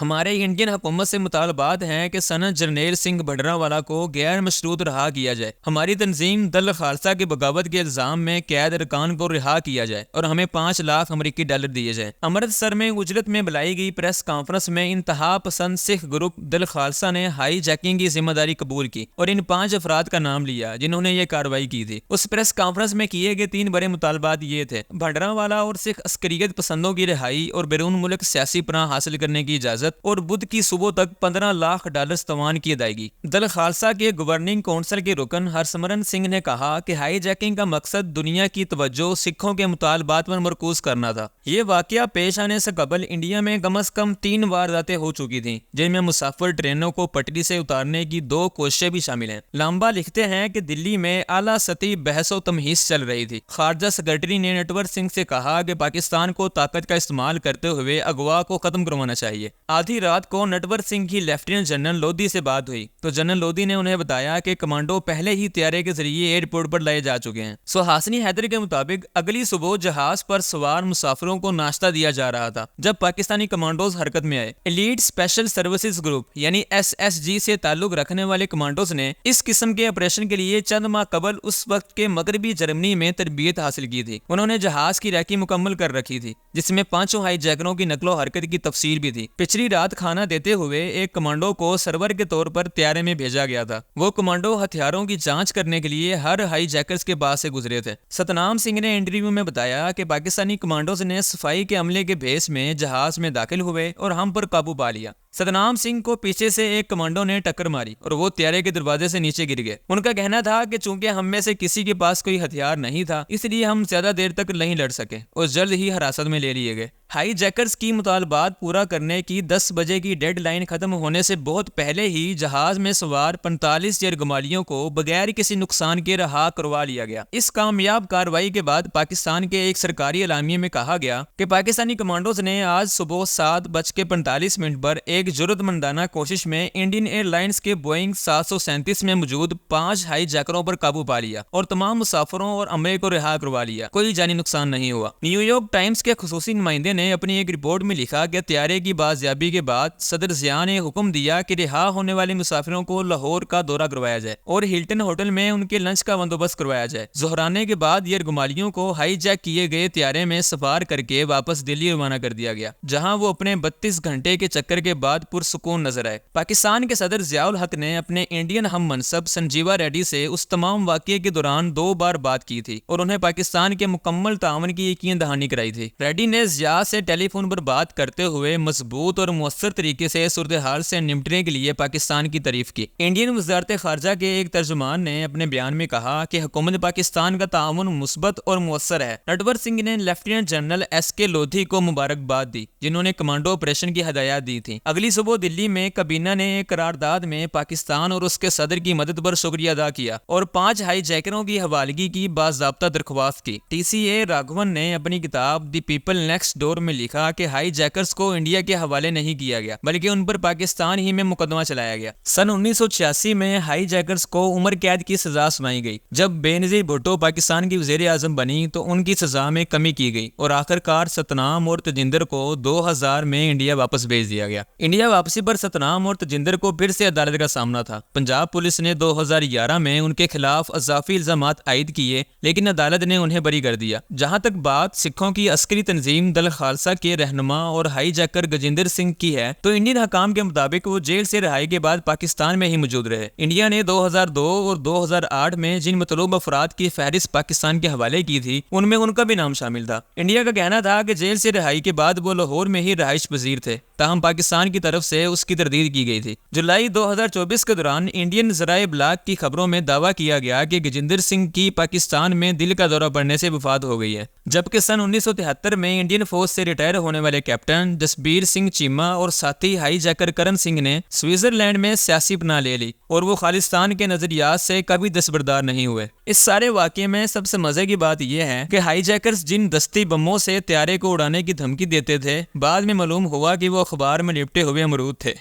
ہمارے انڈین حکومت سے مطالبات ہیں کہ سنت جرنیل سنگھ بھنڈراوالا کو غیر مشروط رہا کیا جائے، ہماری تنظیم دل خالصہ کی بغاوت کے الزام میں قید ارکان کو رہا کیا جائے اور ہمیں 5 لاکھ امریکی ڈالر دیے جائیں۔ امرتسر میں اجرت میں بلائی گئی پریس کانفرنس میں انتہا پسند سکھ گروپ دل خالصہ نے ہائی جیکنگ کی ذمہ داری قبول کی اور ان 5 افراد کا نام لیا جنہوں نے یہ کارروائی کی تھی۔ اس پریس کانفرنس میں کیے گئے 3 بڑے مطالبات یہ تھے: بھنڈراوالا اور سکھ عسکریت پسندوں کی رہائی اور بیرون ملک سیاسی پناہ حاصل کرنے کی اجازت، اور بدھ کی صبح تک 15 لاکھ ڈالر تاوان کی ادائیگی۔ دل خالصہ کے گورننگ کونسل کے رکن ہرسمرن سنگھ نے کہا کہ ہائی جیکنگ کا مقصد دنیا کی توجہ سکھوں کے مطالبات پر مرکوز کرنا تھا۔ یہ واقعہ پیش آنے سے قبل انڈیا میں کم از کم 3 وارداتیں ہو چکی تھیں، جن میں مسافر ٹرینوں کو پٹری سے اتارنے کی 2 کوششیں بھی شامل ہیں۔ لامبا لکھتے ہیں کہ دلی میں اعلیٰ سطحی بحث و تمہیس چل رہی تھی۔ خارجہ سیکرٹری نے نٹور سنگھ سے کہا کہ پاکستان کو طاقت کا استعمال کرتے ہوئے اغوا کو ختم کروانا چاہیے۔ آدھی رات کو نٹور سنگھ کی لیفٹیننٹ جنرل لودھی سے بات ہوئی تو جنرل لودھی نے انہیں بتایا کہ کمانڈو پہلے ہی طیارے کے ذریعے ایئرپورٹ پر لائے جا چکے ہیں۔ سہاسنی حیدر کے مطابق اگلی صبح جہاز پر سوار مسافروں کو ناشتہ دیا جا رہا تھا جب پاکستانی کمانڈوز حرکت میں آئے۔ ایلیٹ اسپیشل سروسز گروپ یعنی SSG سے تعلق رکھنے والے کمانڈوز نے اس قسم کے آپریشن کے لیے چند ماہ قبل اس وقت کے مغربی جرمنی میں تربیت حاصل کی تھی۔ انہوں نے جہاز کی ریکی مکمل کر رکھی تھی جس میں 5 ہائی جیکروں کی نقل و حرکت کی تفصیل بھی تھی۔ پچھلی رات کھانا دیتے ہوئے ایک کمانڈو کو سرور کے طور پر طیارے میں بھیجا گیا تھا۔ وہ کمانڈو ہتھیاروں کی جانچ کرنے کے لیے ہر ہائی جیکرز کے پاس سے گزرے تھے۔ ستنام سنگھ نے انٹرویو میں بتایا کہ پاکستانی کمانڈوز نے صفائی کے عملے کے بھیس میں جہاز میں داخل ہوئے اور ہم پر قابو پا لیا۔ ستنام سنگھ کو پیچھے سے ایک کمانڈو نے ٹکر ماری اور وہ طیارے کے دروازے سے نیچے گر گئے۔ ان کا کہنا تھا کہ چونکہ ہم میں سے کسی کے پاس کوئی ہتھیار نہیں تھا اس لیے ہم زیادہ دیر تک نہیں لڑ سکے اور جلد ہی حراست میں لے لیے گئے۔ ہائی جیکرز کی مطالبات پورا کرنے کی 10 بجے کی ڈیڈ لائن ختم ہونے سے بہت پہلے ہی جہاز میں سوار 45 یرغمالیوں کو بغیر کسی نقصان کے رہا کروا لیا گیا۔ اس کامیاب کارروائی کے بعد پاکستان کے ایک سرکاری اعلامیے میں کہا گیا کہ پاکستانی کمانڈوز نے آج صبح 7:45 پر ایک جرأت مندانہ کوشش میں انڈین ایئر لائنز کے بوئنگ 737 میں موجود 5 ہائی جیکروں پر قابو پا لیا اور تمام مسافروں اور عملے کو رہا کروا لیا۔ کوئی جانی نقصان نہیں ہوا۔ نیو یارک ٹائمز کے خصوصی نمائندے نے اپنی ایک رپورٹ میں لکھا کہ طیارے کی بازیابی کے بعد صدر ضیاء نے حکم دیا کہ رہا ہونے والے مسافروں کو لاہور کا دورہ کروایا جائے اور ہلٹن ہوٹل میں ان کے لنچ کا بندوبست کروایا جائے۔ ظہرانے کے بعد یرغمالیوں کو ہائی جیک کیے گئے طیارے میں سوار کر کے واپس دلی روانہ کر دیا گیا جہاں وہ اپنے 32 گھنٹے کے چکر کے بعد پرسکون نظر آئے۔ پاکستان کے صدر ضیاء الحق نے اپنے انڈین ہم منصب سنجیوا ریڈی سے اس تمام واقعے کے دوران 2 بار بات کی تھی اور انہیں پاکستان کے مکمل تعاون کی یقین دہانی کرائی تھی۔ ریڈی نے ضیاء سے ٹیلی فون پر بات کرتے ہوئے مضبوط اور مؤثر طریقے سے صورتحال سے نمٹنے کے لیے پاکستان کی تعریف کی۔ انڈین وزارت خارجہ کے ایک ترجمان نے اپنے بیان میں کہا کہ حکومت پاکستان کا تعاون مثبت اور مؤثر ہے۔ نٹور سنگھ نے لیفٹیننٹ جنرل SK لودھی کو مبارکباد دی جنہوں نے کمانڈو آپریشن کی ہدایات دی تھیں۔ اگلی صبح دلی میں کابینہ نے ایک قرارداد میں پاکستان اور اس کے صدر کی مدد پر شکریہ ادا کیا اور 5 ہائی جیکروں کی حوالگی کی باضابطہ درخواست کی۔ TCA راگھون نے اپنی کتاب دی پیپل نیکسٹ ڈور میں لکھا کہ ہائی جیکرز کو انڈیا کے حوالے نہیں کیا گیا بلکہ ان پر پاکستان ہی میں مقدمہ چلایا گیا۔ سن 1986 میں ہائی جیکرز کو عمر قید کی سزا سنائی گئی۔ جب بےنظیر بھٹو پاکستان کی وزیر اعظم بنی تو ان کی سزا میں کمی کی گئی اور آخرکار ستنام اور تجندر کو 2000 میں انڈیا واپس بھیج دیا گیا۔ انڈیا واپسی پر ستنام اور تجندر کو پھر سے عدالت کا سامنا تھا۔ پنجاب پولیس نے 2011 میں ان کے خلاف اضافی الزامات عائد کیے لیکن عدالت نے انہیں بری کر دیا۔ جہاں تک بات سکھوں کی عسکری تنظیم دل خالصہ کے رہنما اور ہائی جیکر گجیندر سنگھ کی ہے تو انڈین حکام کے مطابق وہ جیل سے رہائی کے بعد پاکستان میں ہی موجود رہے۔ انڈیا نے 2002 اور 2008 میں جن مطلوب افراد کی فہرست پاکستان کے حوالے کی تھی ان میں ان کا بھی نام شامل تھا۔ انڈیا کا کہنا تھا کہ جیل سے رہائی کے بعد وہ لاہور میں ہی رہائش پذیر تھے تاہم پاکستان کی طرف سے اس کی تردید کی گئی تھی۔ جولائی 2024 کے دوران انڈین ذرائع ابلاغ کی خبروں میں دعویٰ کیا گیا کہ گجیندر سنگھ کی پاکستان میں دل کا دورہ پڑنے سے وفات ہو گئی ہے، جبکہ سن 1973 میں انڈین فوج سے ریٹائر ہونے والے کیپٹن جسبیر سنگھ چیمہ اور ساتھی ہائی جیکر کرن سنگھ نے سوئٹزرلینڈ میں سیاسی پناہ لے لی اور وہ خالصتان کے نظریات سے کبھی دستبردار نہیں ہوئے۔ اس سارے واقعے میں سب سے مزے کی بات یہ ہے کہ ہائی جیکرز جن دستی بموں سے طیارے کو اڑانے کی دھمکی دیتے تھے بعد میں معلوم ہوا کہ وہ اخبار میں لپٹے ہوئے امرود تھے۔